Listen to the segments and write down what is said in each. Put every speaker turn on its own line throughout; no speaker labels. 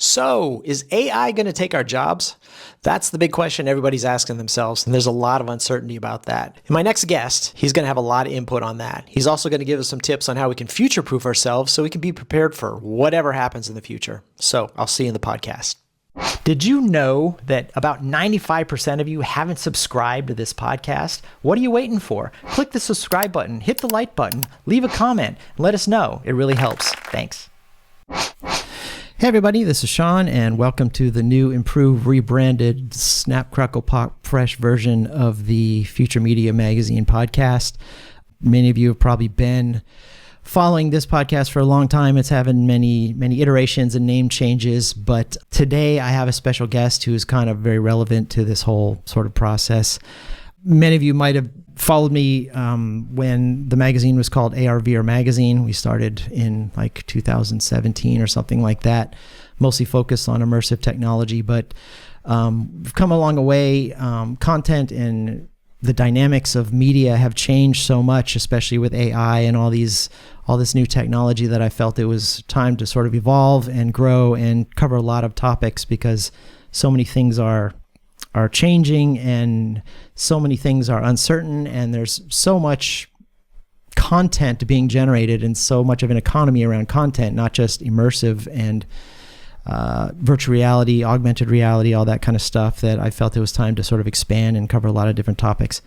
So, is AI going to take our jobs? That's the big question everybody's asking themselves, and there's a lot of uncertainty about that. And my next guest, he's going to have a lot of input on that. He's also going to give us some tips on how we can future-proof ourselves so we can be prepared for whatever happens in the future. So, I'll see you in the podcast. Did you know that about 95% of you haven't subscribed to this podcast? What are you waiting for? Click the subscribe button, hit the like button, leave a comment, and let us know. It really helps. Thanks. Hey everybody, this is Sean, and welcome to the new, improved, rebranded, snap, crackle, pop, fresh version of the Future Media Magazine podcast. Many of you have probably been following this podcast for a long time. It's having many iterations and name changes, but today I have a special guest who is kind of very relevant to this whole sort of process. Many of you might have followed me when the magazine was called AR/VR Magazine. We started in like 2017 or something like that, mostly focused on immersive technology, but we've come a long way. Content and the dynamics of media have changed so much, especially with AI and all this new technology, that I felt it was time to sort of evolve and grow and cover a lot of topics, because so many things are changing and so many things are uncertain, and there's so much content being generated and so much of an economy around content, not just immersive and virtual reality, augmented reality, all that kind of stuff, that I felt it was time to sort of expand and cover a lot of different topics.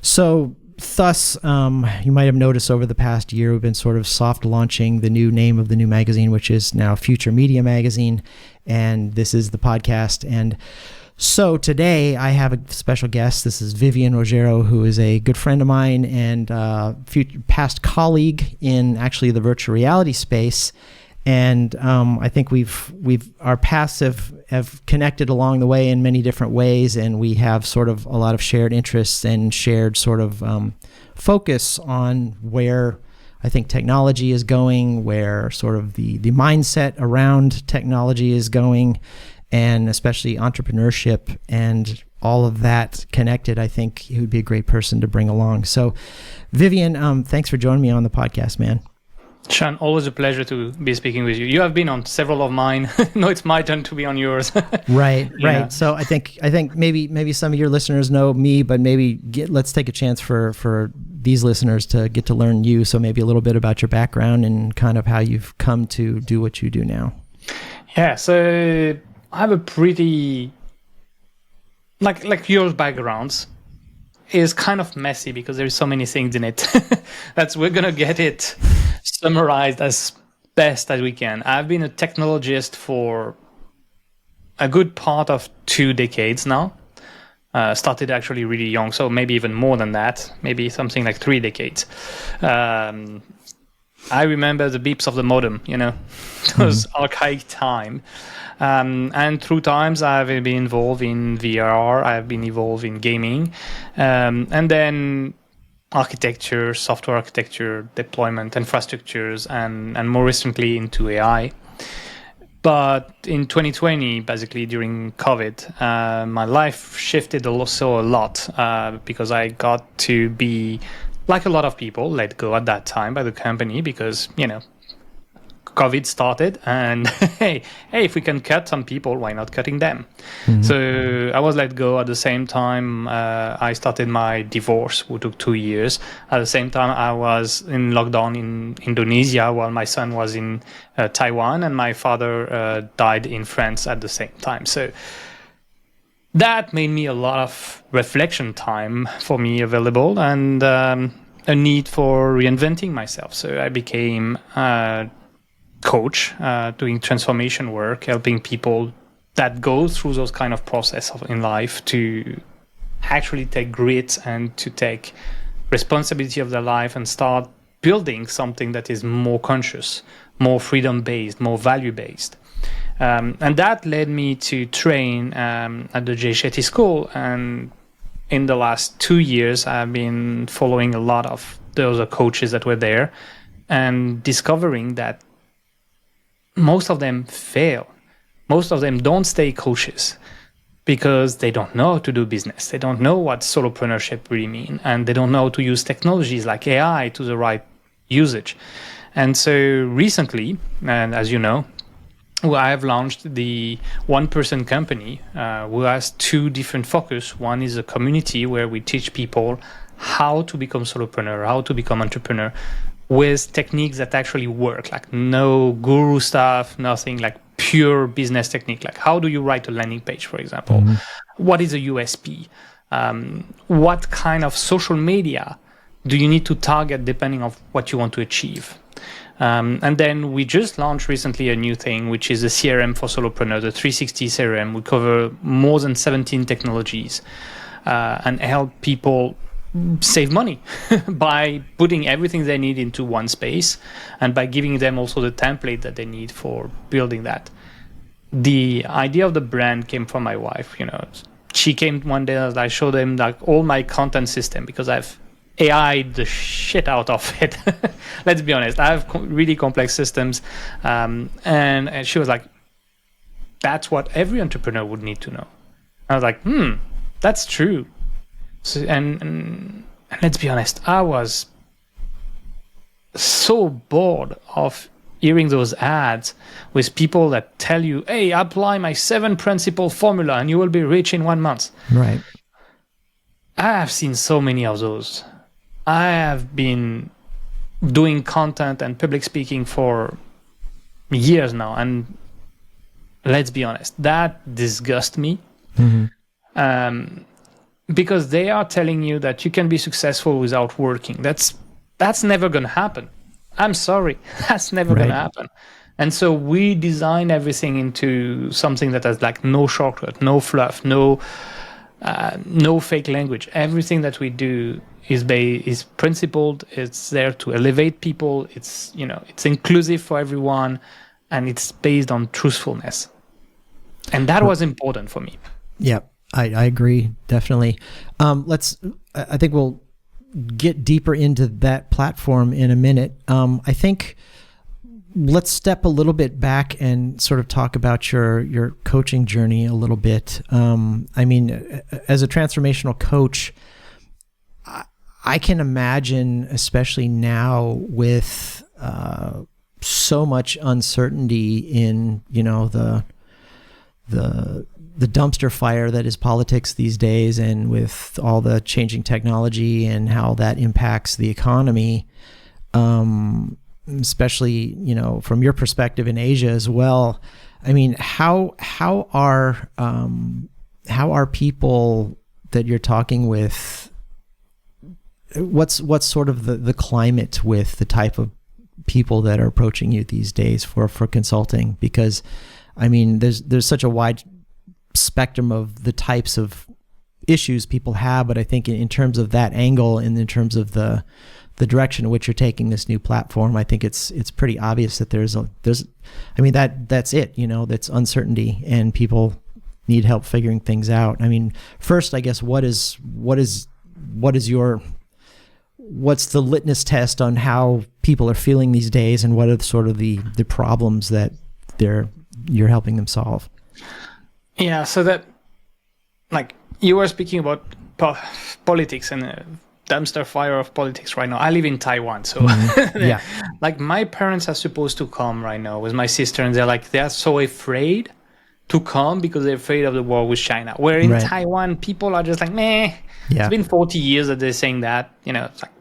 So thus, you might have noticed over the past year, we've been sort of soft launching the new name of the new magazine, which is now Future Media Magazine, and this is the podcast. And so today I have a special guest. This is Vivien Roggero, who is a good friend of mine and past colleague in actually the virtual reality space. And I think our paths have connected along the way in many different ways, and we have sort of a lot of shared interests and shared sort of focus on where I think technology is going, where sort of the mindset around technology is going, and especially entrepreneurship and all of that connected. I think he would be a great person to bring along. So Vivien, thanks for joining me on the podcast, man.
Sean, always a pleasure to be speaking with you. You have been on several of mine. No, it's my turn to be on yours.
Right. Yeah. So I think maybe some of your listeners know me, but let's take a chance for these listeners to get to learn you. So maybe a little bit about your background and kind of how you've come to do what you do now. Yeah.
So I have a pretty like your backgrounds is kind of messy because there's so many things in it. We're gonna get it summarized as best as we can. I've been a technologist for a good part of 2 decades now. Started actually really young, so maybe even more than that, maybe something like 3 decades. I remember the beeps of the modem, those archaic time. And through times I've been involved in VR, I've been involved in gaming, and then architecture, software architecture, deployment, infrastructures, and more recently into AI. But in 2020, basically during COVID, my life shifted also a lot because I got to be, like a lot of people, let go at that time by the company because, COVID started, and hey, if we can cut some people, why not cutting them? Mm-hmm. So I was let go at the same time. I started my divorce, which took 2 years. At the same time, I was in lockdown in Indonesia while my son was in Taiwan, and my father died in France at the same time. So that made me a lot of reflection time for me available, and a need for reinventing myself. So I became coach, doing transformation work, helping people that go through those kind of process in life to actually take grit and to take responsibility of their life and start building something that is more conscious, more freedom-based, more value-based. And that led me to train at the J. Shetty School. And in the last 2 years, I've been following a lot of those coaches that were there and discovering that most of them fail. Most of them don't stay coaches because they don't know how to do business. They don't know what solopreneurship really means, and they don't know how to use technologies like AI to the right usage. And so recently, and as you know, Well, I have launched the one-person company who has two different focus. One is a community where we teach people how to become solopreneur, how to become entrepreneur with techniques that actually work, like no guru stuff, nothing, like pure business technique. Like how do you write a landing page, for example? What is a USP? What kind of social media do you need to target depending on what you want to achieve? And then we just launched recently a new thing, which is a CRM for solopreneurs, the 360 CRM. We cover more than 17 technologies and help people save money by putting everything they need into one space and by giving them also the template that they need for building that. The idea of the brand came from my wife. She came one day and I showed them like all my content system because I've AI the shit out of it. Let's be honest. I have really complex systems. And she was like, that's what every entrepreneur would need to know. I was like, that's true. So, and let's be honest, I was so bored of hearing those ads with people that tell you, hey, apply my 7 principle formula and you will be rich in 1 month.
Right.
I have seen so many of those. I have been doing content and public speaking for years now. And let's be honest, that disgusts me. Because they are telling you that you can be successful without working. That's never going to happen. I'm sorry. That's never going to happen. And so we design everything into something that has like no shortcut, no fluff, no fake language. Everything that we do is principled. It's there to elevate people. It's inclusive for everyone, and it's based on truthfulness. And that was important for me.
Yeah, I agree, definitely. I think we'll get deeper into that platform in a minute. I think let's step a little bit back and sort of talk about your coaching journey a little bit. I mean, as a transformational coach, I can imagine, especially now with so much uncertainty in the dumpster fire that is politics these days, and with all the changing technology and how that impacts the economy, especially from your perspective in Asia as well. I mean, how are people that you're talking with? What's sort of the climate with the type of people that are approaching you these days for consulting? Because I mean, there's such a wide spectrum of the types of issues people have, but I think in terms of that angle and in terms of the direction in which you're taking this new platform, I think it's pretty obvious that there's that's it, that's uncertainty and people need help figuring things out. I mean, first, I guess, what's the litmus test on how people are feeling these days, and what are sort of the problems that you're helping them solve?
Yeah, so that, like, you were speaking about politics and dumpster fire of politics right now. I live in Taiwan, so yeah, like my parents are supposed to come right now with my sister, and they're so afraid to come because they're afraid of the war with China. Where in Taiwan, people are just like, meh. Yeah. It's been 40 years that they're saying that. It's like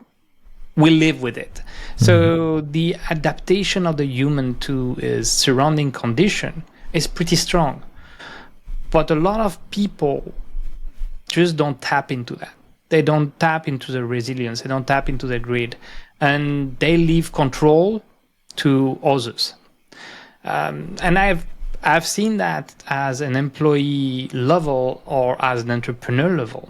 we live with it. So the adaptation of the human to his surrounding condition is pretty strong. But a lot of people just don't tap into that. They don't tap into the resilience. They don't tap into the grit. And they leave control to others. And I've seen that as an employee level or as an entrepreneur level.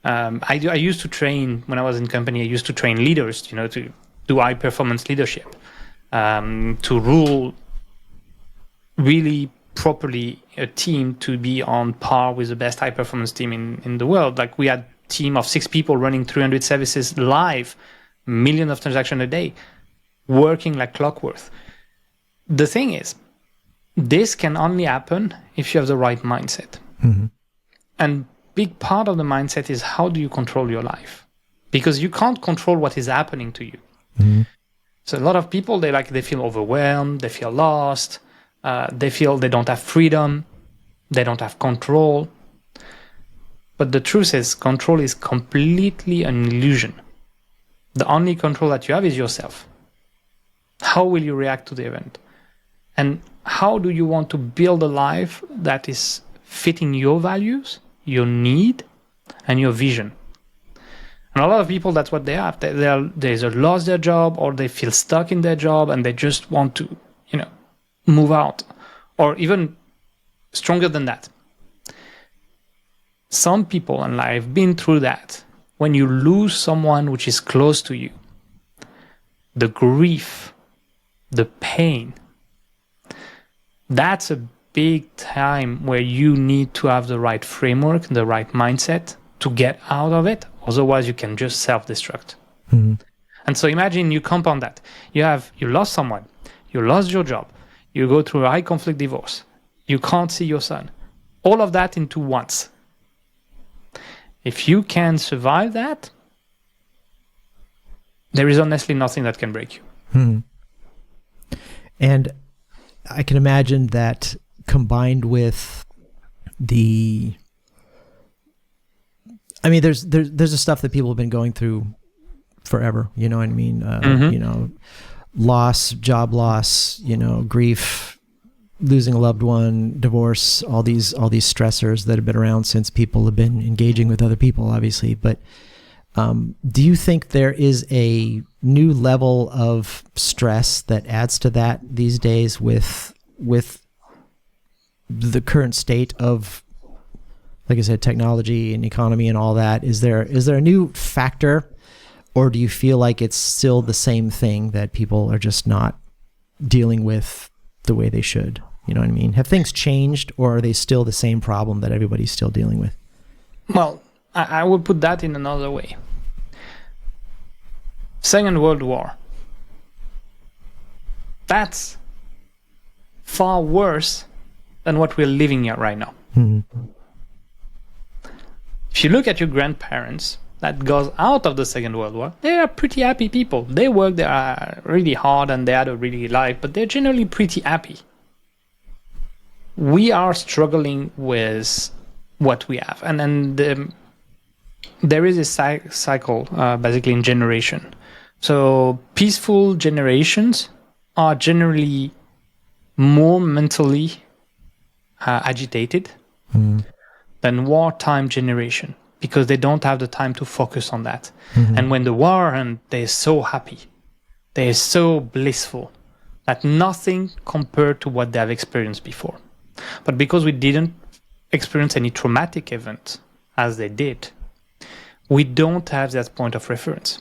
I used to train, when I was in company, I used to train leaders, to do high performance leadership, to rule really properly a team to be on par with the best high performance team in the world. Like we had a team of 6 people running 300 services live, millions of transactions a day, working like clockwork. The thing is, this can only happen if you have the right mindset. And big part of the mindset is how do you control your life? Because you can't control what is happening to you. So a lot of people, they feel overwhelmed, they feel lost, They feel they don't have freedom. They don't have control. But the truth is, control is completely an illusion. The only control that you have is yourself. How will you react to the event? And how do you want to build a life that is fitting your values, your need, and your vision? And a lot of people, that's what they have. They either lost their job or they feel stuck in their job and they just want to, move out. Or even stronger than that. Some people, and I've been through that, when you lose someone which is close to you, the grief, the pain, that's a big time where you need to have the right framework, the right mindset to get out of it. Otherwise, you can just self-destruct. Mm-hmm. And so imagine you compound that. You lost someone, you lost your job, you go through a high conflict divorce, you can't see your son. All of that into once. If you can survive that, there is honestly nothing that can break you.
Hmm. And I can imagine that combined with there's the stuff that people have been going through forever, you know what I mean? Loss, job loss, grief, losing a loved one, divorce, all these stressors that have been around since people have been engaging with other people, obviously. But do you think there is a new level of stress that adds to that these days with the current state of, like I said, technology and economy and all that? Is there a new factor, or do you feel like it's still the same thing that people are just not dealing with the way they should? You know what I mean? Have things changed, or are they still the same problem that everybody's still dealing with?
Well, I would put that in another way. Second World War. That's far worse than what we're living at right now. Mm-hmm. If you look at your grandparents that goes out of the Second World War, they are pretty happy people. They work really hard and they had a really life, but they're generally pretty happy. We are struggling with what we have. And there is a cycle, basically, in generation. So peaceful generations are generally more mentally agitated than wartime generation, because they don't have the time to focus on that. Mm-hmm. And when the war ends, they're so happy. They're so blissful that nothing compared to what they have experienced before. But because we didn't experience any traumatic event as they did, we don't have that point of reference.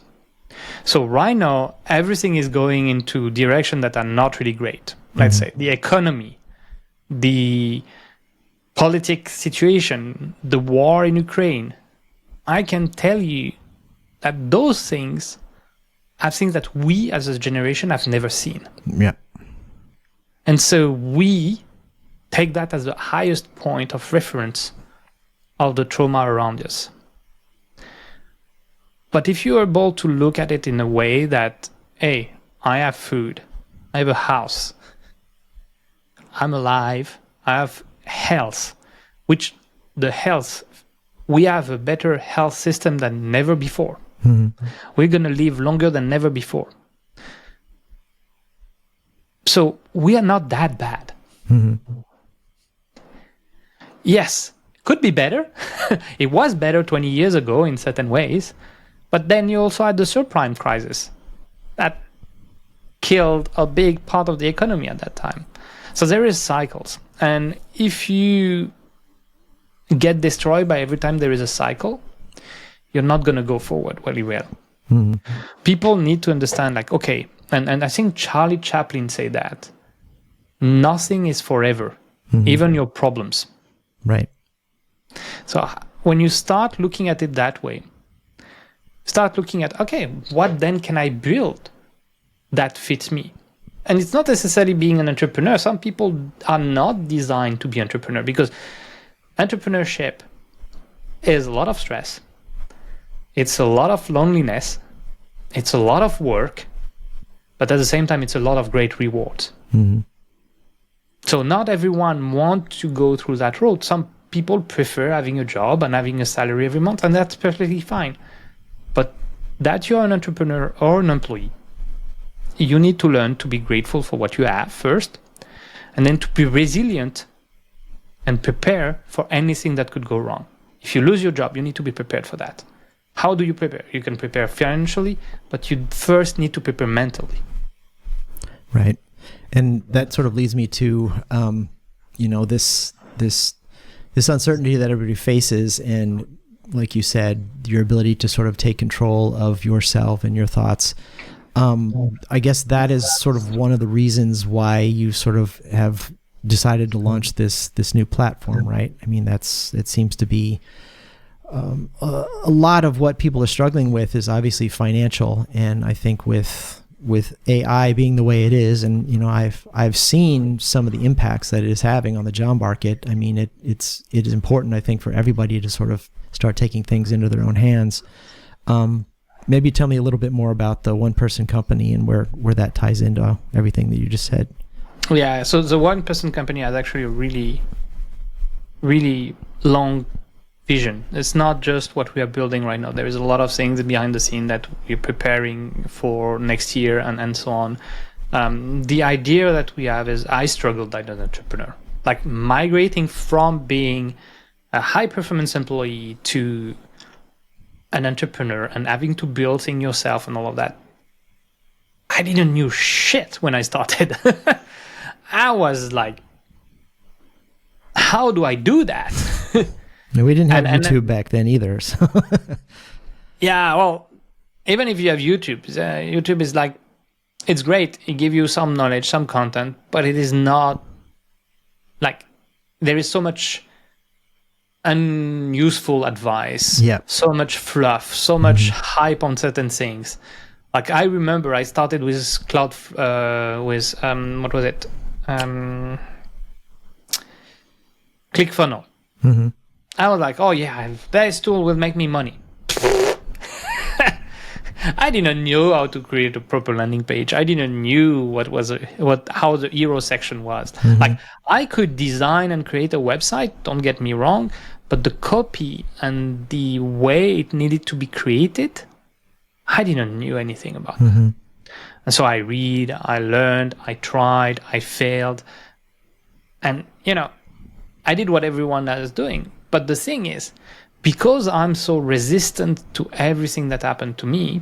So right now, everything is going into directions that are not really great. Let's say the economy, the political situation, the war in Ukraine. I can tell you that those things are things that we as a generation have never seen.
Yeah.
And so we take that as the highest point of reference of the trauma around us. But if you are able to look at it in a way that, hey, I have food, I have a house, I'm alive, I have health, which the health, we have a better health system than never before. Mm-hmm. We're going to live longer than never before. So we are not that bad. Mm-hmm. Yes, could be better. It was better 20 years ago in certain ways. But then you also had the subprime crisis that killed a big part of the economy at that time. So there is cycles. And if you get destroyed by every time there is a cycle, you're not going to go forward very well. Mm-hmm. People need to understand, like, okay, and I think Charlie Chaplin said that, nothing is forever, even your problems.
Right.
So when you start looking at it that way, start looking at, okay, what then can I build that fits me? And it's not necessarily being an entrepreneur. Some people are not designed to be entrepreneur, because entrepreneurship is a lot of stress. It's a lot of loneliness. It's a lot of work. But at the same time, it's a lot of great rewards. Mm-hmm. So not everyone wants to go through that road. Some people prefer having a job and having a salary every month, and that's perfectly fine. But that you're an entrepreneur or an employee, you need to learn to be grateful for what you have first, and then to be resilient and prepare for anything that could go wrong. If you lose your job, you need to be prepared for that. How do you prepare? You can prepare financially, but you first need to prepare mentally.
Right. And that sort of leads me to, this uncertainty that everybody faces, and like you said, your ability to sort of take control of yourself and your thoughts. I guess that is sort of one of the reasons why you sort of have decided to launch this new platform, right? I mean, it seems to be a lot of what people are struggling with is obviously financial, and I think with AI being the way it is, and I've seen some of the impacts that it is having on the job market. I mean, it is important, I think, for everybody to sort of start taking things into their own hands. Maybe tell me a little bit more about the one-person company and where that ties into everything that you just said.
Yeah, so the one-person company has actually a really, really long vision. It's not just what we are building right now. There is a lot of things behind the scene that we're preparing for next year and so on. The idea that we have is I struggled as an entrepreneur, like migrating from being a high-performance employee to an entrepreneur and having to build things yourself and all of that. I didn't know shit when I started. I was like, how do I do that?
We didn't have YouTube back then either. So.
Yeah, well, even if you have YouTube, YouTube is like, it's great. It gives you some knowledge, some content, but it is not like, there is so much unuseful advice, so much fluff, so much hype on certain things. Like I remember I started with what was it? ClickFunnels.
Mm-hmm.
I was like, oh yeah, this tool will make me money. I didn't know how to create a proper landing page. I didn't know how the hero section was. Mm-hmm. Like I could design and create a website, don't get me wrong, but the copy and the way it needed to be created, I didn't know anything about that. And so I read, I learned, I tried, I failed. And, I did what everyone else is doing. But the thing is, because I'm so resistant to everything that happened to me,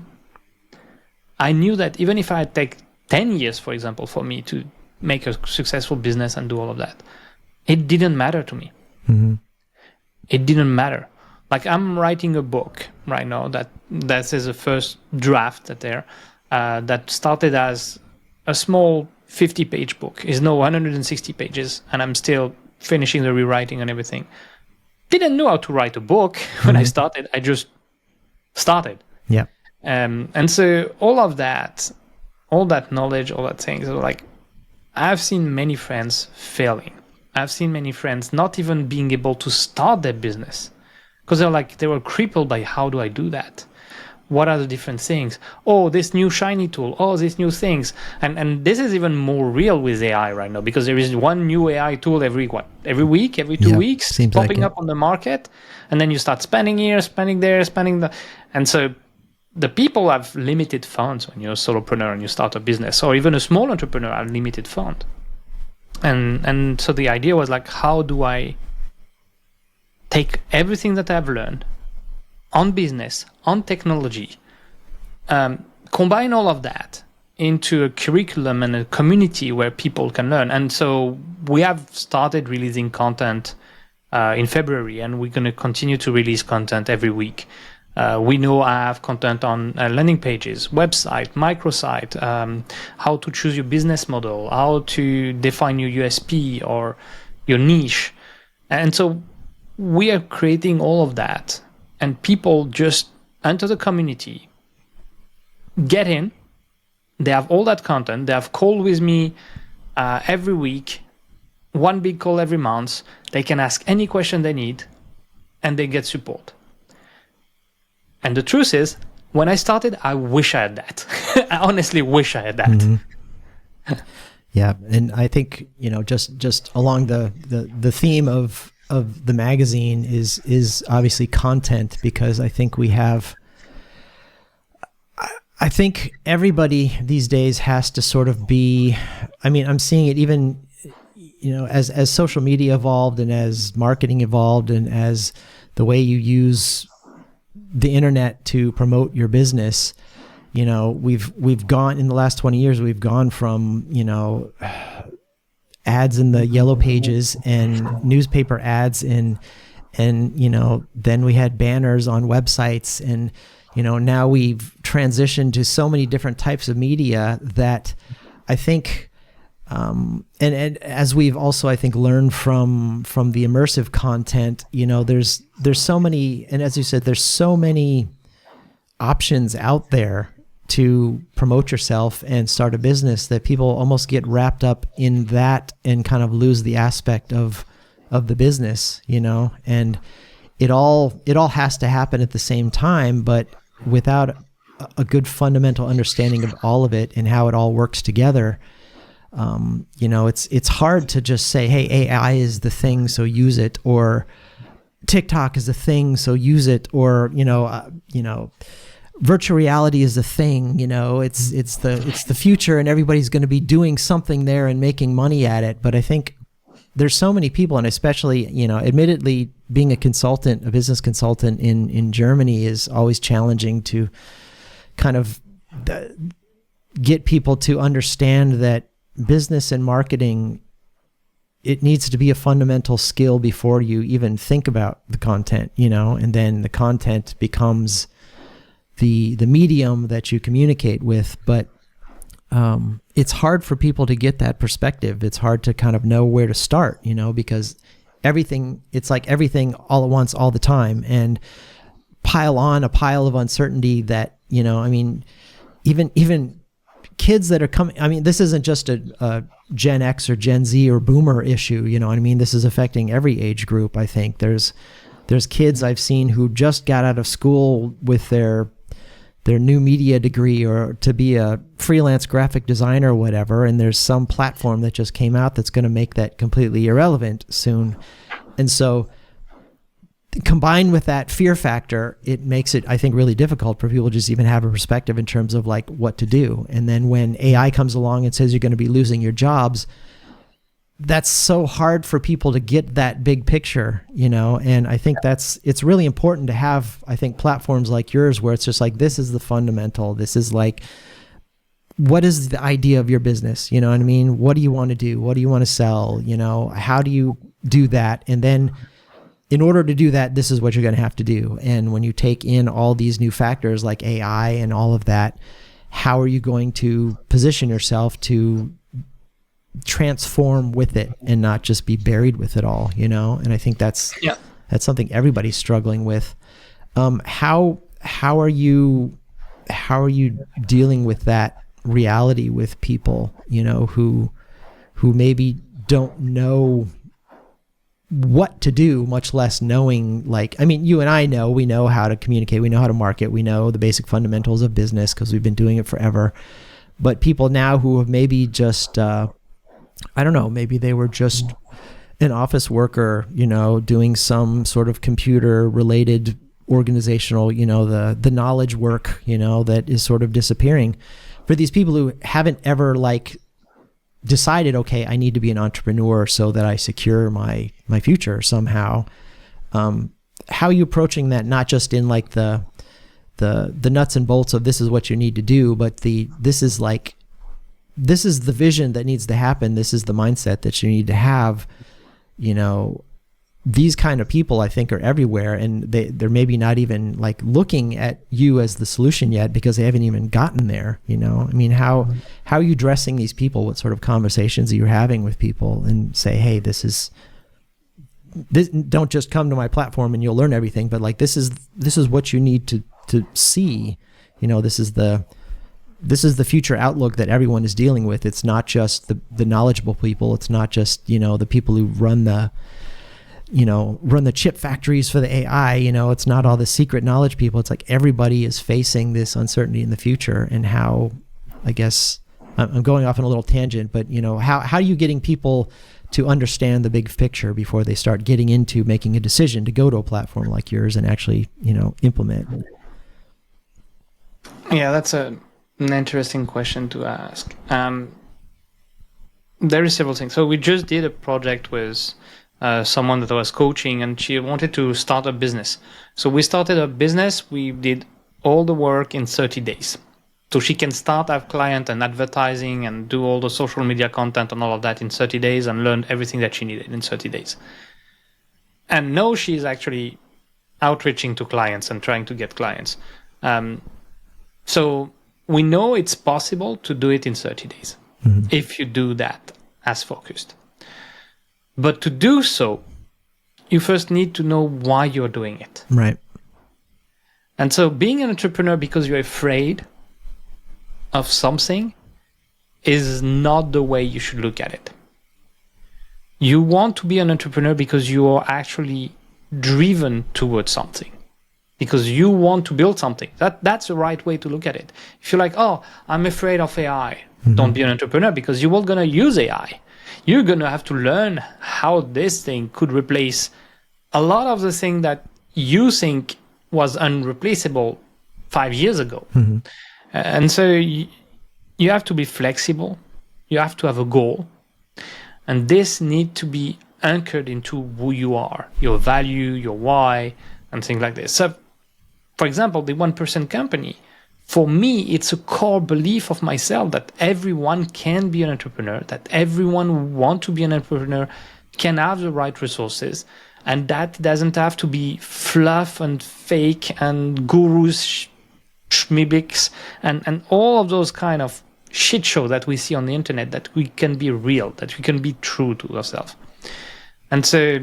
I knew that even if I take 10 years, for example, for me to make a successful business and do all of that, it didn't matter to me.
Mm-hmm.
It didn't matter. Like I'm writing a book right now that is the first draft that started as a small 50-page book, is now 160 pages, and I'm still finishing the rewriting and everything. Didn't know how to write a book when I started. I just started.
Yeah.
And so all that knowledge, all that things, like I've seen many friends failing. I've seen many friends not even being able to start their business because they were crippled by how do I do that? What are the different things? Oh, this new shiny tool. Oh, these new things. And this is even more real with AI right now because there is one new AI tool every week, every 2 weeks, popping up on the market. And then you start spending here, spending there, and so the people have limited funds when you're a solopreneur and you start a business, or even a small entrepreneur have limited fund. And so the idea was like, how do I take everything that I've learned on business, on technology, combine all of that into a curriculum and a community where people can learn. And so we have started releasing content in February, and we're going to continue to release content every week. We know I have content on landing pages, website, microsite, how to choose your business model, how to define your USP or your niche. And so we are creating all of that, and people just enter the community, get in, they have all that content, they have call with me every week, one big call every month, they can ask any question they need, and they get support. And the truth is, when I started, I wish I had that. I honestly wish I had that.
Mm-hmm. Yeah, and I think, you know, just along the theme of the magazine is obviously content, because I think I think everybody these days has to sort of be, I mean, I'm seeing it even, you know, as social media evolved and as marketing evolved and as the way you use the internet to promote your business. You know, we've gone, in the last 20 years, we've gone from, you know, ads in the yellow pages and newspaper ads and you know, then we had banners on websites, and you know, now we've transitioned to so many different types of media that I think, and as we've also, I think, learned from the immersive content, you know, there's so many, and as you said, there's so many options out there to promote yourself and start a business that people almost get wrapped up in that and kind of lose the aspect of the business, you know, and it all has to happen at the same time, but without a good fundamental understanding of all of it and how it all works together, you know, it's hard to just say, hey, AI is the thing, so use it, or TikTok is the thing, so use it, or you know, virtual reality is the thing, you know, it's the future, and everybody's going to be doing something there and making money at it. But I think there's so many people, and especially, you know, admittedly, being a business consultant in Germany is always challenging to kind of get people to understand that business and marketing, it needs to be a fundamental skill before you even think about the content, you know, and then the content becomes the medium that you communicate with. But it's hard for people to get that perspective. It's hard to kind of know where to start, you know, because it's like everything all at once, all the time, and pile on a pile of uncertainty that, you know, I mean, even kids that are coming, I mean, this isn't just a Gen X or Gen Z or Boomer issue, you know what I mean? This is affecting every age group. I think there's kids I've seen who just got out of school with their new media degree or to be a freelance graphic designer or whatever, and there's some platform that just came out that's going to make that completely irrelevant soon. And so combined with that fear factor, it makes it, I think, really difficult for people to just even have a perspective in terms of like what to do. And then when AI comes along and says you're going to be losing your jobs, that's so hard for people to get that big picture, you know? And I think it's really important to have, I think, platforms like yours where it's just like, this is the fundamental. This is like, what is the idea of your business? You know what I mean? What do you want to do? What do you want to sell? You know, how do you do that? And then in order to do that, this is what you're going to have to do. And when you take in all these new factors like AI and all of that, how are you going to position yourself to transform with it and not just be buried with it all, you know? And I think that's something everybody's struggling with. How are you dealing with that reality with people, you know, who maybe don't know what to do, much less knowing, like, I mean, you and I know, we know how to communicate, we know how to market, we know the basic fundamentals of business because we've been doing it forever. But people now who have maybe just, I don't know, maybe they were just an office worker, you know, doing some sort of computer related organizational, you know, the knowledge work, you know, that is sort of disappearing. For these people who haven't ever like decided, okay, I need to be an entrepreneur so that I secure my future somehow. How are you approaching that? Not just in like the nuts and bolts of this is what you need to do, but this is the vision that needs to happen. This is the mindset that you need to have. You know, these kind of people I think are everywhere, and they're maybe not even like looking at you as the solution yet because they haven't even gotten there. You know, I mean, how are you addressing these people? What sort of conversations are you having with people and say, hey, this don't just come to my platform and you'll learn everything, but like this is what you need to see. You know, this is the future outlook that everyone is dealing with. It's not just the knowledgeable people. It's not just, you know, the people who run the chip factories for the AI, you know, it's not all the secret knowledge people. It's like everybody is facing this uncertainty in the future, and how, I guess, I'm going off on a little tangent, but how are you getting people to understand the big picture before they start getting into making a decision to go to a platform like yours and actually, implement?
Yeah, that's an interesting question to ask. There is several things. So we just did a project with someone that I was coaching, and she wanted to start a business. So we started a business. We did all the work in 30 days. So she can start our client and advertising and do all the social media content and all of that in 30 days and learn everything that she needed in 30 days. And now she's actually outreaching to clients and trying to get clients. So we know it's possible to do it in 30 days if you do that as focused. But to do so, you first need to know why you're doing it.
Right.
And so being an entrepreneur because you're afraid of something is not the way you should look at it. You want to be an entrepreneur because you are actually driven towards something, because you want to build something. That's the right way to look at it. If you're like, oh, I'm afraid of AI, don't be an entrepreneur, because you're going to use AI. You're going to have to learn how this thing could replace a lot of the thing that you think was unreplaceable 5 years ago. And so you have to be flexible. You have to have a goal. And this needs to be anchored into who you are, your value, your why, and things like this. So, for example, the 1% company, for me, it's a core belief of myself that everyone can be an entrepreneur, that everyone who wants to be an entrepreneur can have the right resources, and that doesn't have to be fluff and fake and gurus, schmibix, and all of those kind of shit show that we see on the internet, that we can be real, that we can be true to ourselves. And so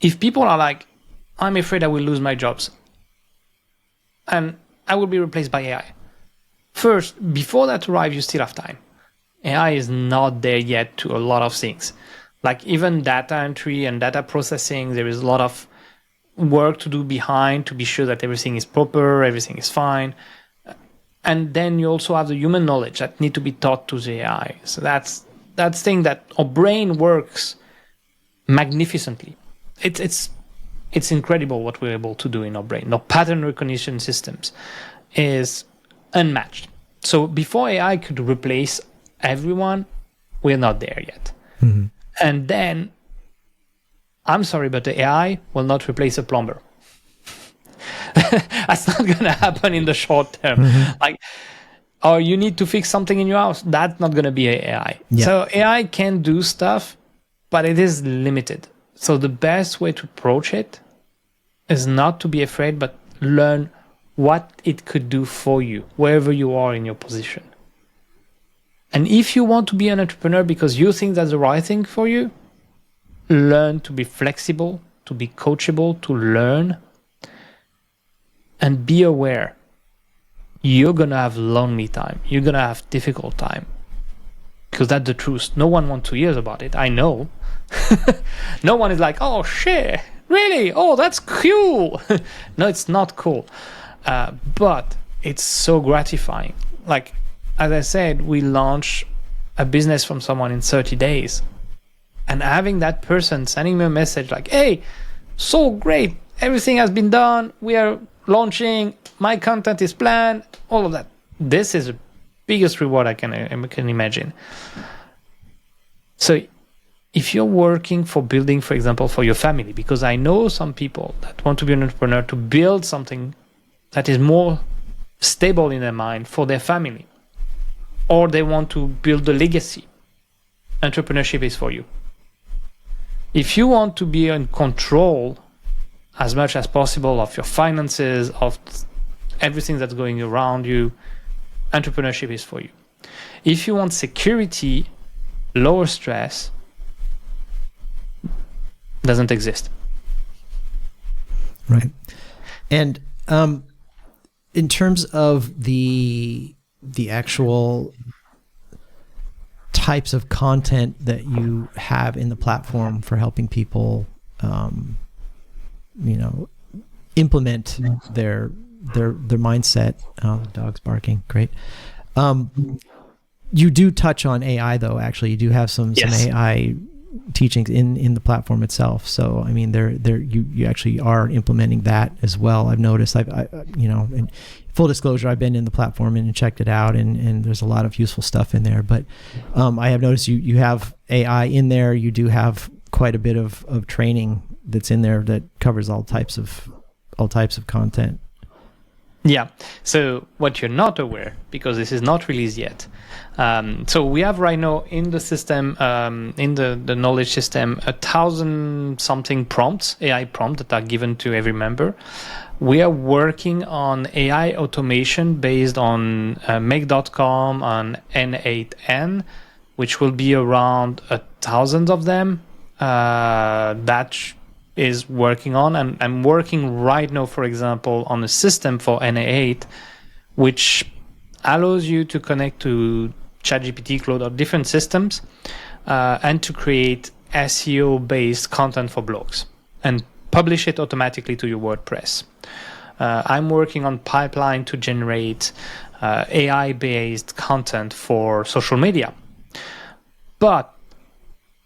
if people are like, I'm afraid I will lose my jobs and I will be replaced by AI. First, before that arrives, you still have time. AI is not there yet to a lot of things. Like even data entry and data processing, there is a lot of work to do behind to be sure that everything is proper, everything is fine. And then you also have the human knowledge that need to be taught to the AI. So that's thing that our brain works magnificently. It's incredible what we're able to do in our brain. Our pattern recognition systems is unmatched. So before AI could replace everyone, we're not there yet. And then, I'm sorry, but the AI will not replace a plumber. That's not going to happen in the short term. Like, oh, you need to fix something in your house. That's not going to be AI. Yeah. So AI can do stuff, but it is limited. So the best way to approach it is not to be afraid, but learn what it could do for you, wherever you are in your position. And if you want to be an entrepreneur because you think that's the right thing for you, learn to be flexible, to be coachable, to learn, and be aware. You're going to have lonely time. You're going to have difficult time. Because that's the truth. No one wants to hear about it. I know. No one is like, oh, shit, really? Oh, that's cool. No, it's not cool. But it's so gratifying. Like, as I said, we launched a business from someone in 30 days. And having that person sending me a message like, hey, so great. Everything has been done. We are launching. My content is planned. All of that. This is the biggest reward I can imagine. So if you're working for building, for example, for your family, because I know some people that want to be an entrepreneur to build something that is more stable in their mind for their family, or they want to build a legacy, entrepreneurship is for you. If you want to be in control as much as possible of your finances, of everything that's going around you, entrepreneurship is for you. If you want security, lower stress, doesn't exist.
Right. And in terms of the actual types of content that you have in the platform for helping people, implement their mindset. Oh, the dog's barking. Great. You do touch on AI though. Actually, you do have some AI teachings in the platform itself. So I mean, you actually are implementing that as well. I've noticed. In full disclosure, I've been in the platform and checked it out, and there's a lot of useful stuff in there. But I have noticed you have AI in there. You do have quite a bit of training that's in there that covers all types of content.
Yeah. So what you're not aware, because this is not released yet. So we have right now in the system, in the knowledge system, 1,000 something prompts, AI prompts that are given to every member. We are working on AI automation based on make.com, on N8N, which will be around 1,000 of them. That is working on, and I'm working right now, for example, on a system for N8, which allows you to connect to ChatGPT, Claude, or different systems, and to create SEO-based content for blogs and publish it automatically to your WordPress. I'm working on pipeline to generate AI-based content for social media, but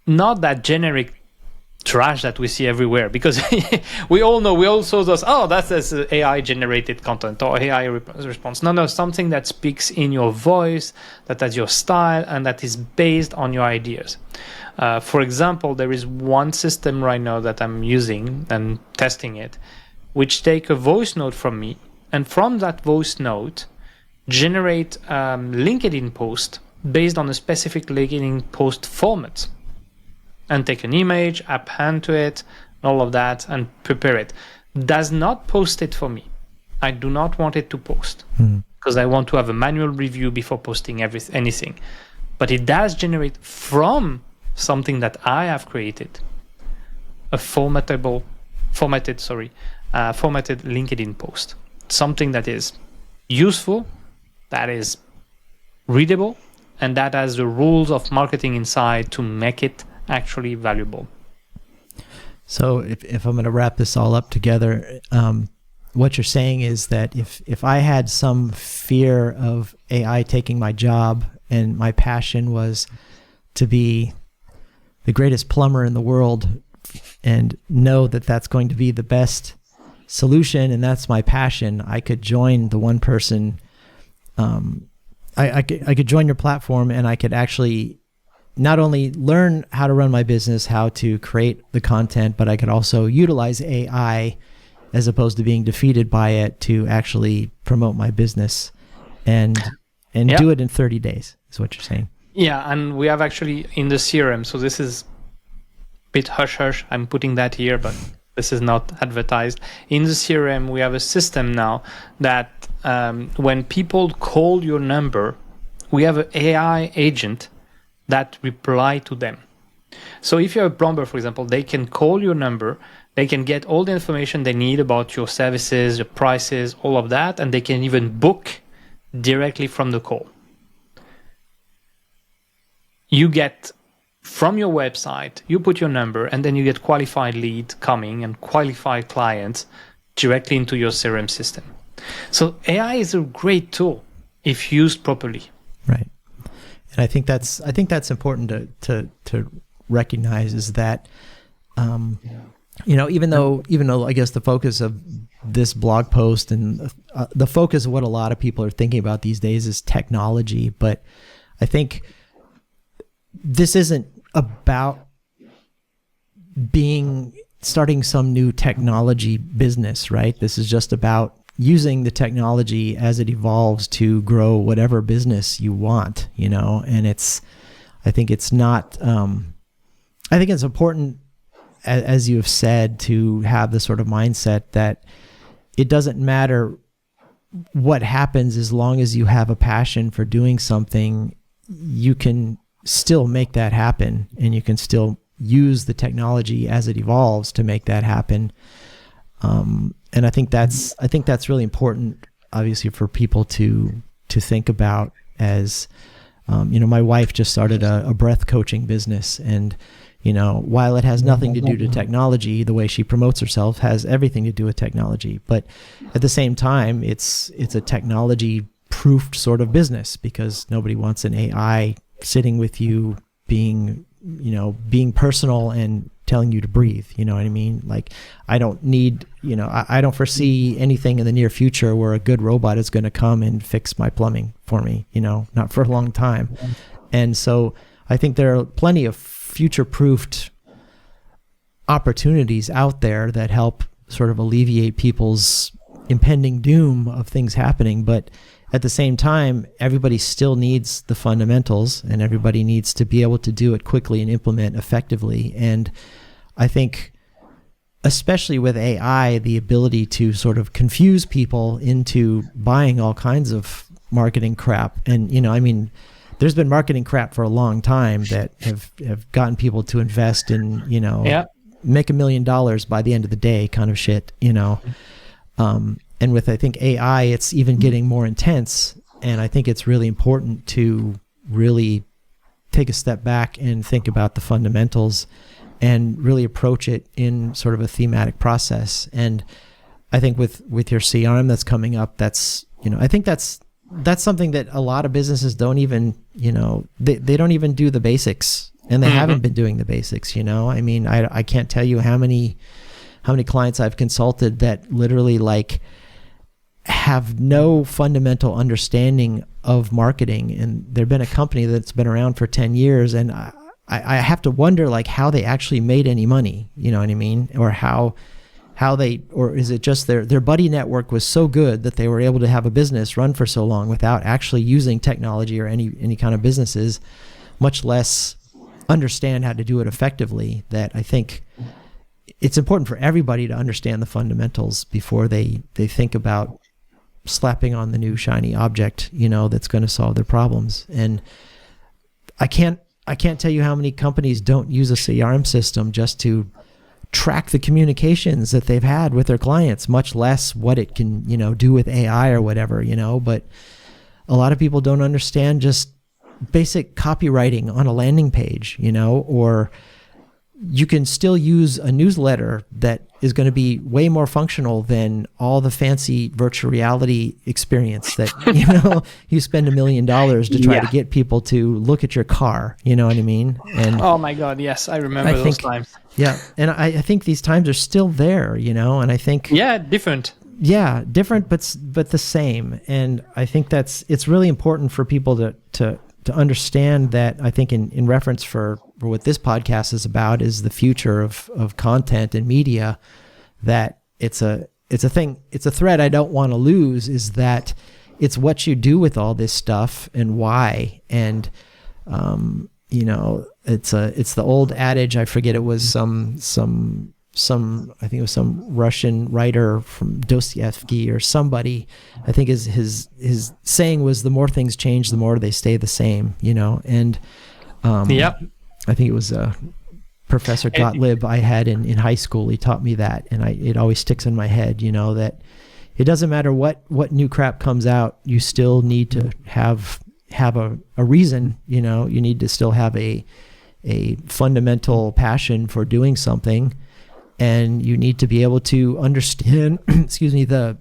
not that generic trash that we see everywhere, because we all saw those, that's AI generated content or AI response. No, something that speaks in your voice, that has your style, and that is based on your ideas. For example, there is one system right now that I'm using and testing it, which take a voice note from me, and from that voice note generate LinkedIn post based on a specific LinkedIn post format, and take an image, append to it, all of that, and prepare it. Does not post it for me. I do not want it to post, because I want to have a manual review before posting anything. But it does generate from something that I have created a formatted LinkedIn post. Something that is useful, that is readable, and that has the rules of marketing inside to make it actually valuable.
So if I'm going to wrap this all up together, what you're saying is that if I had some fear of AI taking my job, and my passion was to be the greatest plumber in the world, and know that that's going to be the best solution, and that's my passion, I could join the one person. I could join your platform, and I could actually not only learn how to run my business, how to create the content, but I could also utilize AI as opposed to being defeated by it to actually promote my business and do it in 30 days is what you're saying.
Yeah, and we have actually in the CRM, so this is a bit hush-hush, I'm putting that here, but this is not advertised. In the CRM, we have a system now that when people call your number, we have an AI agent that reply to them. So if you're a plumber, for example, they can call your number, they can get all the information they need about your services, your prices, all of that, and they can even book directly from the call. You get from your website, you put your number, and then you get qualified lead coming and qualified clients directly into your CRM system. So AI is a great tool if used properly.
Right. And I think that's important to recognize, is that even though I guess the focus of this blog post and the focus of what a lot of people are thinking about these days is technology, but I think this isn't about starting some new technology business, right? This is just about using the technology as it evolves to grow whatever business you want, and I think it's important, as you have said, to have the sort of mindset that it doesn't matter what happens as long as you have a passion for doing something. You can still make that happen, and you can still use the technology as it evolves to make that happen. And I think that's really important, obviously, for people to think about. As my wife just started a breath coaching business, and while it has nothing to do to technology, the way she promotes herself has everything to do with technology. But at the same time, it's a technology future-proofed sort of business, because nobody wants an AI sitting with you being personal and telling you to breathe. You know what I mean? Like, I don't need, I don't foresee anything in the near future where a good robot is going to come and fix my plumbing for me, not for a long time. And so I think there are plenty of future-proofed opportunities out there that help sort of alleviate people's impending doom of things happening. But at the same time, everybody still needs the fundamentals, and everybody needs to be able to do it quickly and implement effectively. And I think, especially with AI, the ability to sort of confuse people into buying all kinds of marketing crap. And, there's been marketing crap for a long time that have gotten people to invest in, make $1 million by the end of the day kind of shit, and with, I think, AI, it's even getting more intense. And I think it's really important to really take a step back and think about the fundamentals and really approach it in sort of a thematic process. And I think with your CRM that's coming up, that's, I think that's something that a lot of businesses don't even, they don't even do the basics, and they haven't been doing the basics, I can't tell you how many clients I've consulted that literally have no fundamental understanding of marketing. And there've been a company that's been around for 10 years, and I have to wonder how they actually made any money, you know what I mean? Or how they, or is it just their buddy network was so good that they were able to have a business run for so long without actually using technology or any kind of businesses, much less understand how to do it effectively. That I think it's important for everybody to understand the fundamentals before they think about slapping on the new shiny object, that's going to solve their problems. And I can't tell you how many companies don't use a CRM system just to track the communications that they've had with their clients, much less what it can, do with AI or whatever, but a lot of people don't understand just basic copywriting on a landing page, or you can still use a newsletter that is going to be way more functional than all the fancy virtual reality experience that, you spend $1 million to try to get people to look at your car. You know what I mean? And
oh my God, yes, I remember those times.
Yeah. And I think these times are still there, and I think...
Yeah, different.
Yeah, different, but the same. And I think it's really important for people to understand that. I think in reference for what this podcast is about is the future of content and media, that it's a thread I don't want to lose, is that it's what you do with all this stuff and why. And it's the old adage, I forget, it was some I think it was some Russian writer from Dostoevsky or somebody. I think his saying was, the more things change, the more they stay the same, and I think it was Professor Gottlieb I had in high school. He taught me that, and it always sticks in my head, that it doesn't matter what new crap comes out, you still need to have a reason, you need to still have a fundamental passion for doing something. And you need to be able to understand, the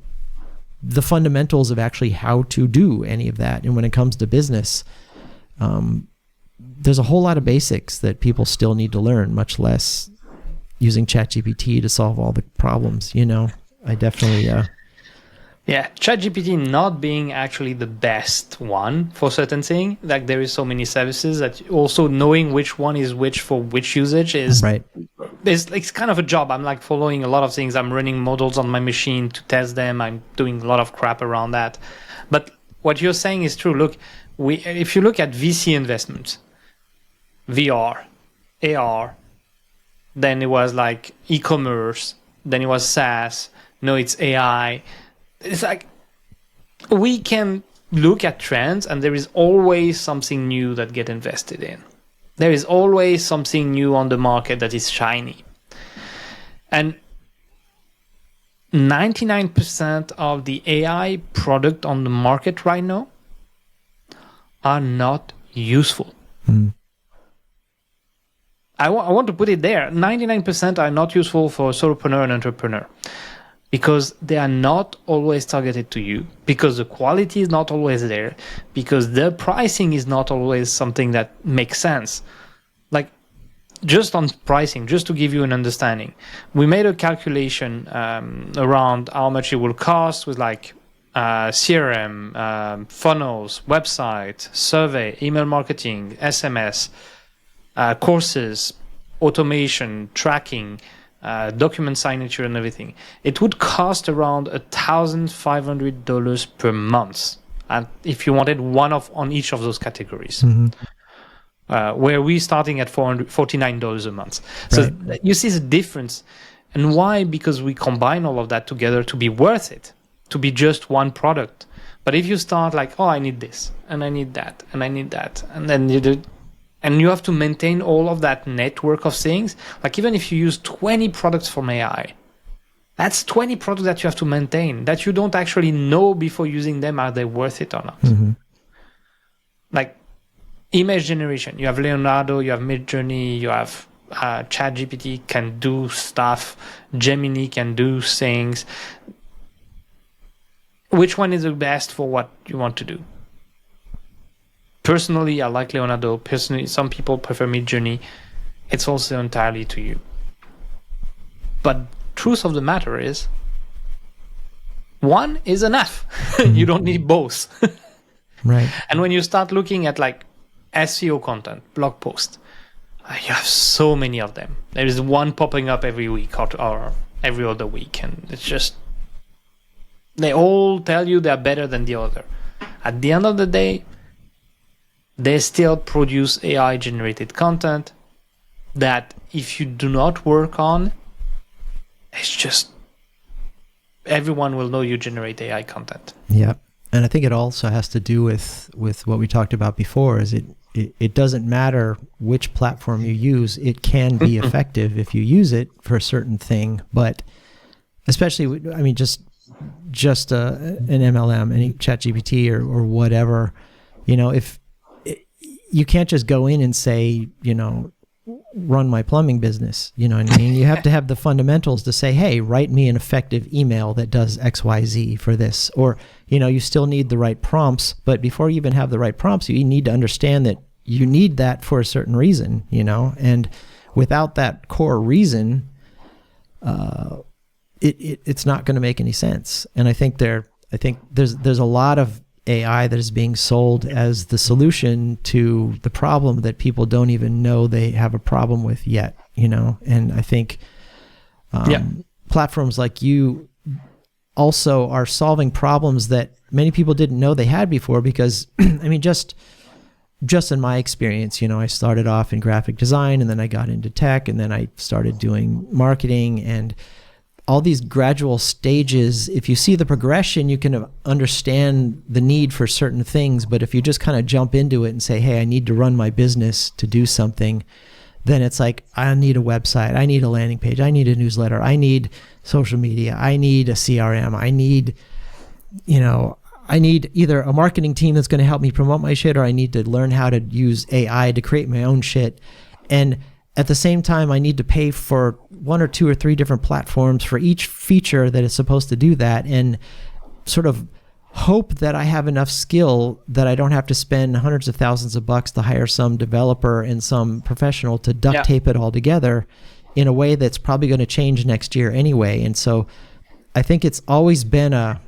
fundamentals of actually how to do any of that. And when it comes to business, there's a whole lot of basics that people still need to learn, much less using ChatGPT to solve all the problems. I definitely...
Yeah, ChatGPT not being actually the best one for certain things. Like, there is so many services that also knowing which one is which for which usage is
right.
It's kind of a job. I'm following a lot of things. I'm running models on my machine to test them. I'm doing a lot of crap around that. But what you're saying is true. Look, if you look at VC investments, VR, AR, then it was e-commerce, then it was SaaS, now it's AI. It's we can look at trends, and there is always something new that get invested in. There is always something new on the market that is shiny. And 99% of the AI product on the market right now are not useful. I want to put it there. 99% are not useful for a solopreneur and entrepreneur. because they are not always targeted to you, because the quality is not always there, because the pricing is not always something that makes sense. Like, just on pricing, just to give you an understanding, we made a calculation around how much it will cost with like CRM, funnels, website, survey, email marketing, SMS, courses, automation, tracking, document signature and everything. It would cost around $1,500 per month, and if you wanted one on each of those categories. Where we're starting at $49 a month. So you see the difference. And why? Because we combine all of that together to be worth it, to be just one product. But if you start like, oh, I need this, and I need that, and I need that, and then you do, and you have to maintain all of that network of things. Like, even if you use 20 products from AI, that's 20 products that you have to maintain, that you don't actually know before using them, are they worth it or not? Like, image generation, you have Leonardo, you have Midjourney, you have ChatGPT can do stuff, Gemini can do things. Which one is the best for what you want to do? Personally, I like Leonardo. Personally, some people prefer Midjourney. It's also entirely to you. But truth of the matter is, one is enough. You don't need both.
Right.
And when you start looking at like SEO content, blog post, you have so many of them. There is one popping up every week or every other week, and it's just, they all tell you they're better than the other. At the end of the day, they still produce AI generated content that if you do not work on, it's just, everyone will know you generate AI content.
Yeah. And I think it also has to do with what we talked about before, is it doesn't matter which platform you use. It can be effective if you use it for a certain thing, but especially, I mean, just an MLM, any ChatGPT or whatever, if you can't just go in and say, run my plumbing business, you know what I mean? You have to have the fundamentals to say, hey, write me an effective email that does XYZ for this. Or, you still need the right prompts, but before you even have the right prompts, you need to understand that you need that for a certain reason, and without that core reason, it's not going to make any sense. And I think there's a lot of AI that is being sold as the solution to the problem that people don't even know they have a problem with yet, and I think platforms like you also are solving problems that many people didn't know they had before, because I mean, just in my experience, I started off in graphic design, and then I got into tech, and then I started doing marketing, and all these gradual stages. If you see the progression, you can understand the need for certain things. But if you just kind of jump into it and say, hey, I need to run my business to do something, then it's like, I need a website, I need a landing page, I need a newsletter, I need social media, I need a CRM, I need either a marketing team that's going to help me promote my shit, or I need to learn how to use AI to create my own shit. And at the same time, I need to pay for 1 or 2 or 3 different platforms for each feature that is supposed to do that, and sort of hope that I have enough skill that I don't have to spend hundreds of thousands of bucks to hire some developer and some professional to duct tape it all together in a way that's probably going to change next year anyway. And so I think it's always been a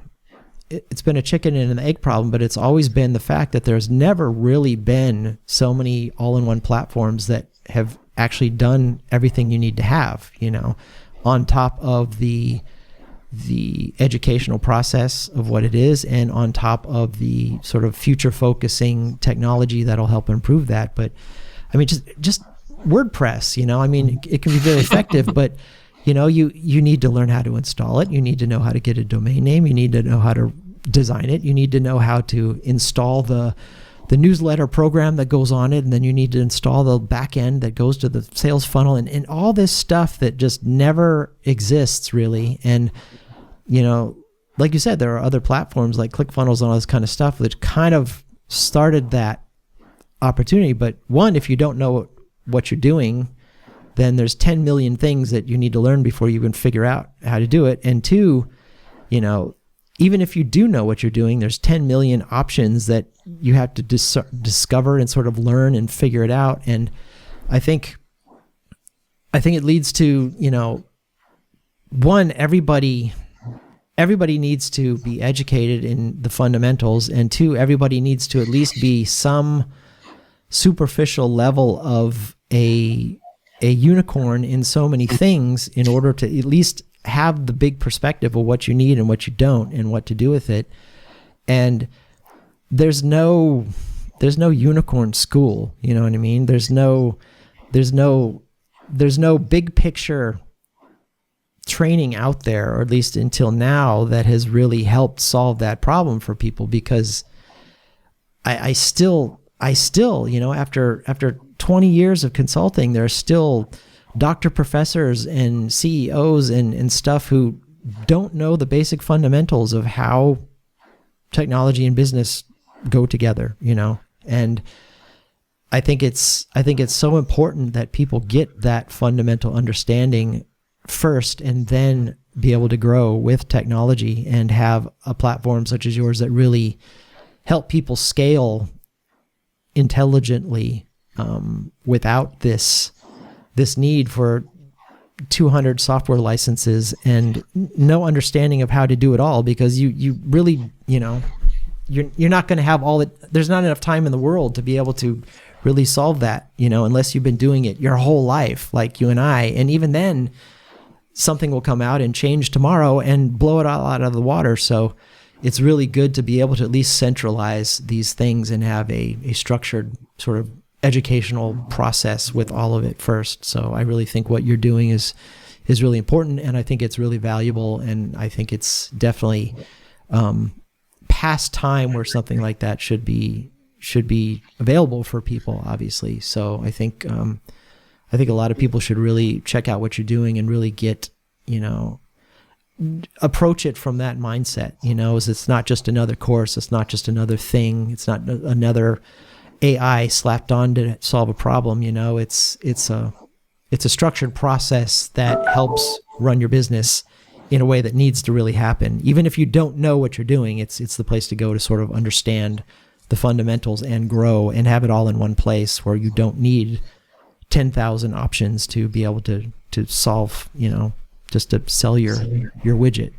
chicken and an egg problem, but it's always been the fact that there's never really been so many all-in-one platforms that have actually done everything you need to have, on top of the educational process of what it is, and on top of the sort of future focusing technology that'll help improve that. But I mean, just WordPress, I mean, it can be very effective, but you need to learn how to install it. You need to know how to get a domain name. You need to know how to design it. You need to know how to install the newsletter program that goes on it, and then you need to install the back end that goes to the sales funnel, and all this stuff that just never exists really. And like you said, there are other platforms like ClickFunnels and all this kind of stuff that kind of started that opportunity. But one, if you don't know what you're doing, then there's 10 million things that you need to learn before you can figure out how to do it. And two, even if you do know what you're doing, there's 10 million options that you have to discover and sort of learn and figure it out. And I think it leads to, one, everybody needs to be educated in the fundamentals, and two, everybody needs to at least be some superficial level of a unicorn in so many things in order to at least have the big perspective of what you need and what you don't and what to do with it. And there's no unicorn school, you know what I mean? There's no big picture training out there, or at least until now, that has really helped solve that problem for people, because I still, after 20 years of consulting, there are still doctor professors and CEOs and stuff who don't know the basic fundamentals of how technology and business go together, and I think it's so important that people get that fundamental understanding first, and then be able to grow with technology and have a platform such as yours that really help people scale intelligently, without this need for 200 software licenses and no understanding of how to do it all, because you really, you're not going to have all that. There's not enough time in the world to be able to really solve that, unless you've been doing it your whole life, like you and I. And even then, something will come out and change tomorrow and blow it all out of the water. So it's really good to be able to at least centralize these things and have a structured sort of educational process with all of it first. So I really think what you're doing is really important, and I think it's really valuable, and I think it's definitely past time where something like that should be available for people, obviously. So I think a lot of people should really check out what you're doing and really get, approach it from that mindset, as it's not just another course, it's not just another thing, it's not another AI slapped on to solve a problem. It's a structured process that helps run your business in a way that needs to really happen. Even if you don't know what you're doing, it's the place to go to sort of understand the fundamentals and grow and have it all in one place, where you don't need 10,000 options to be able to solve, just to sell your widget.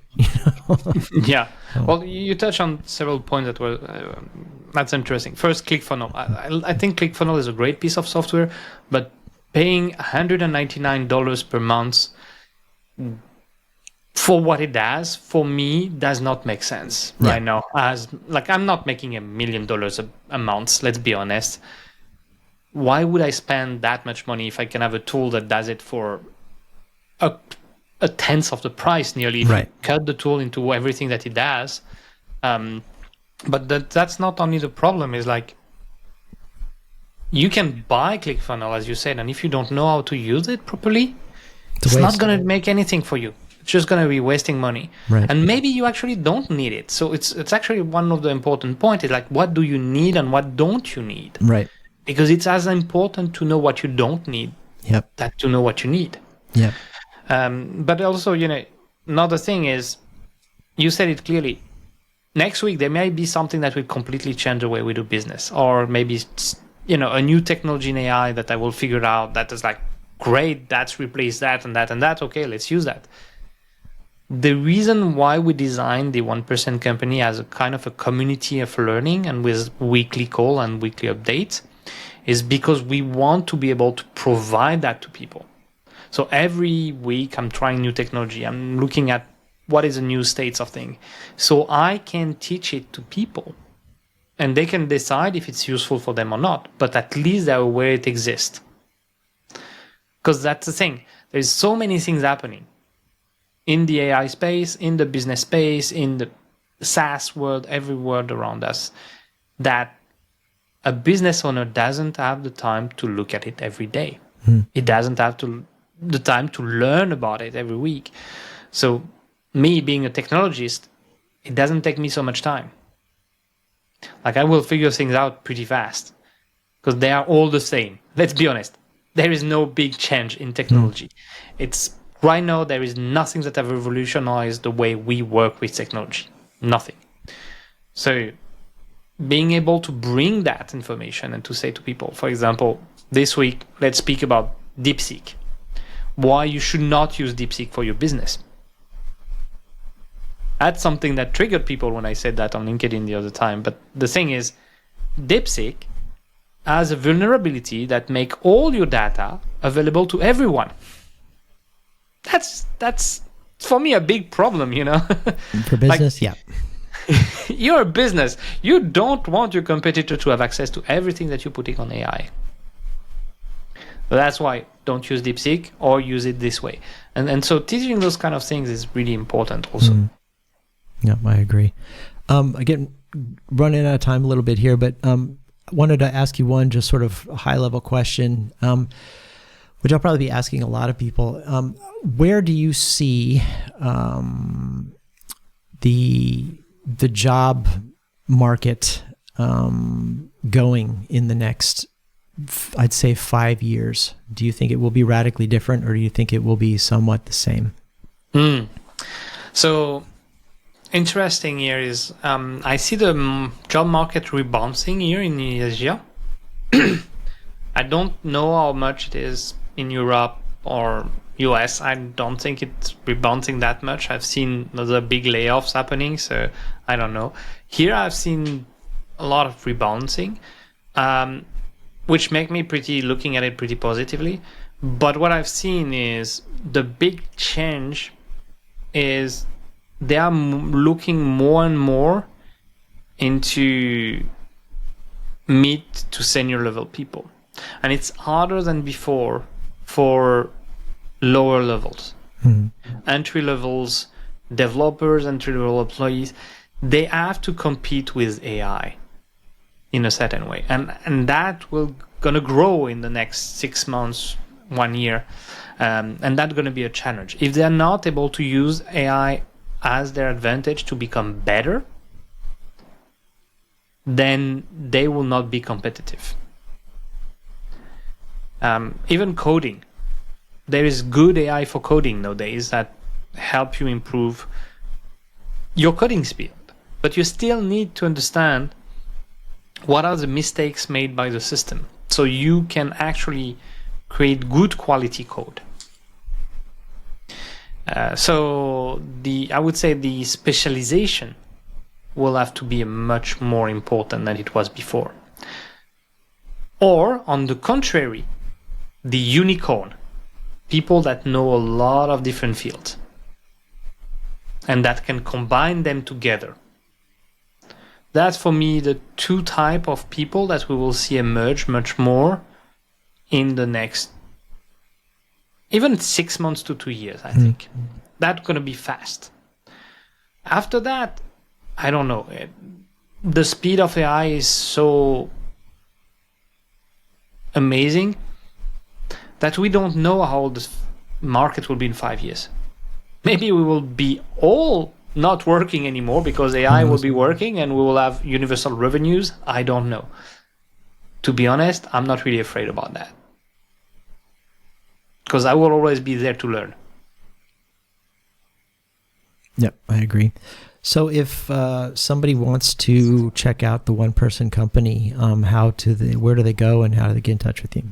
Yeah. Well, you touched on several points that were that's interesting. First, ClickFunnels. I think ClickFunnels is a great piece of software, but paying $199 per month for what it does, for me, does not make sense right now. As I'm not making $1 million a month. Let's be honest. Why would I spend that much money if I can have a tool that does it for a tenth of the price, nearly? If you cut the tool into everything that it does. But that's not only the problem. Is you can buy ClickFunnels, as you said, and if you don't know how to use it properly, it's not going to make anything for you. It's just going to be wasting money. Right. And maybe you actually don't need it. So it's actually one of the important points. Is what do you need and what don't you need?
Right.
Because it's as important to know what you don't need that to know what you need.
Yeah.
But also, another thing is, you said it clearly. Next week, there may be something that will completely change the way we do business. Or maybe, a new technology in AI that I will figure out that is great, that's replaced that and that and that. Okay, let's use that. The reason why we designed the 1% company as a kind of a community of learning and with weekly call and weekly updates is because we want to be able to provide that to people. So every week I'm trying new technology. I'm looking at what is the new states of things. So I can teach it to people and they can decide if it's useful for them or not, but at least they're aware it exists. Because that's the thing. There's so many things happening in the AI space, in the business space, in the SaaS world, every world around us, that a business owner doesn't have the time to look at it every day. It doesn't have the time to learn about it every week. So me being a technologist, it doesn't take me so much time. I will figure things out pretty fast because they are all the same. Let's be honest. there is no big change in technology. It's right now there is nothing that have revolutionized the way we work with technology. Nothing. So being able to bring that information and to say to people, for example, this week, let's speak about DeepSeek. Why you should not use DeepSeek for your business. That's something that triggered people when I said that on LinkedIn the other time. But the thing is, DeepSeek has a vulnerability that make all your data available to everyone. That's for me a big problem, you know.
For business, yeah.
You're a business. You don't want your competitor to have access to everything that you're putting on AI. So that's why don't use DeepSeek or use it this way. And so teaching those kind of things is really important also.
Yeah, I agree. Again, running out of time a little bit here, but wanted to ask you one just sort of high level question, which I'll probably be asking a lot of people. Where do you see the job market going in the next, I'd say, 5 years? Do you think it will be radically different, or do you think it will be somewhat the same?
So interesting here is I see the job market rebounding here in Asia. I don't know how much it is in Europe or US. I don't think it's rebounding that much. I've seen other big layoffs happening, so I don't know. Here I've seen a lot of rebounding, which make me looking at it pretty positively. But what I've seen is the big change is they are looking more and more into mid to senior level people. And it's harder than before for lower levels. Entry levels, developers, entry level employees, they have to compete with AI in a certain way. And that will gonna grow in the next 6 months, 1 year. And that's gonna be a challenge. If they're not able to use AI as their advantage to become better, then they will not be competitive. Even coding. There is good AI for coding nowadays that help you improve your coding speed. But you still need to understand what are the mistakes made by the system so you can actually create good quality code. So I would say the specialization will have to be much more important than it was before. Or on the contrary, the unicorn, people that know a lot of different fields and that can combine them together. That's for me the two type of people that we will see emerge much more in the next even 6 months to 2 years, I think. That's going to be fast. After that, I don't know. The speed of AI is so amazing that we don't know how the market will be in 5 years. Maybe we will be all not working anymore because AI will be working and we will have universal revenues. I don't know. To be honest, I'm not really afraid about that, because I will always be there to learn.
Yep, I agree. So if somebody wants to check out the One Person Company, where do they go and how do they get in touch with you?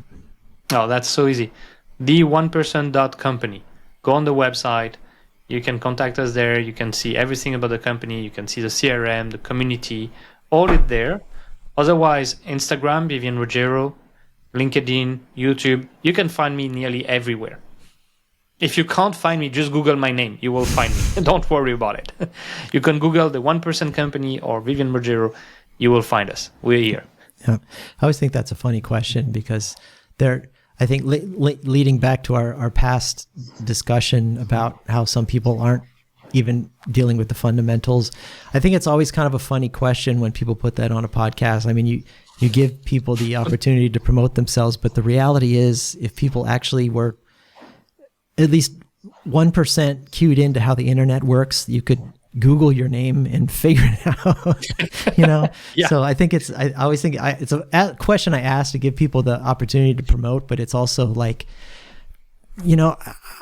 Oh, that's so easy. The1person.company. Go on the website. You can contact us there. You can see everything about the company. You can see the CRM, the community, all it there. Otherwise, Instagram, Vivien Roggero, LinkedIn, YouTube. You can find me nearly everywhere. If you can't find me, just Google my name. You will find me. Don't worry about it. You can Google the One Person Company or Vivien Roggero. You will find us. We're here.
Yeah. I always think that's a funny question because I think leading back to our past discussion about how some people aren't even dealing with the fundamentals, I think it's always kind of a funny question when people put that on a podcast. I mean, you give people the opportunity to promote themselves, but the reality is if people actually were at least 1% cued into how the internet works, you could Google your name and figure it out, you know?
Yeah.
So I think I always think it's a question I ask to give people the opportunity to promote, but it's also like, you know,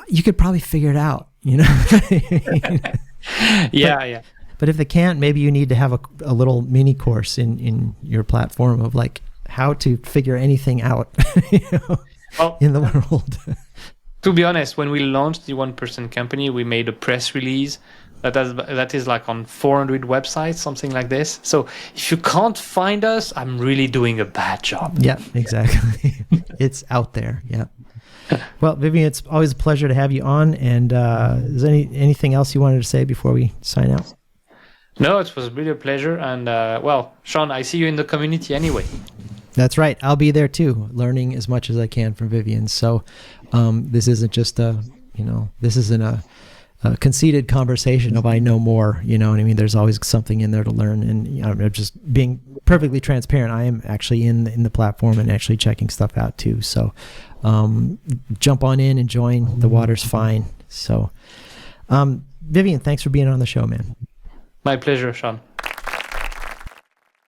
you could probably figure it out, you know?
Yeah.
But if they can't, maybe you need to have a little mini course in your platform of like how to figure anything out, you know, in the world.
To be honest, when we launched the 1% company, we made a press release that is like on 400 websites, something like this. So if you can't find us, I'm really doing a bad job.
Yeah, exactly. It's out there. Yeah. Well, Vivien, it's always a pleasure to have you on. And is there anything else you wanted to say before we sign out?
No, it was really a pleasure. And well, Sean, I see you in the community anyway.
That's right. I'll be there too, learning as much as I can from Vivien. So this isn't just this isn't a conceited conversation of I know more, you know what I mean? There's always something in there to learn. And you know, just being perfectly transparent, I am actually in the platform and actually checking stuff out too. So jump on in and join. The water's fine. So Vivien, thanks for being on the show, man.
My pleasure, Sean.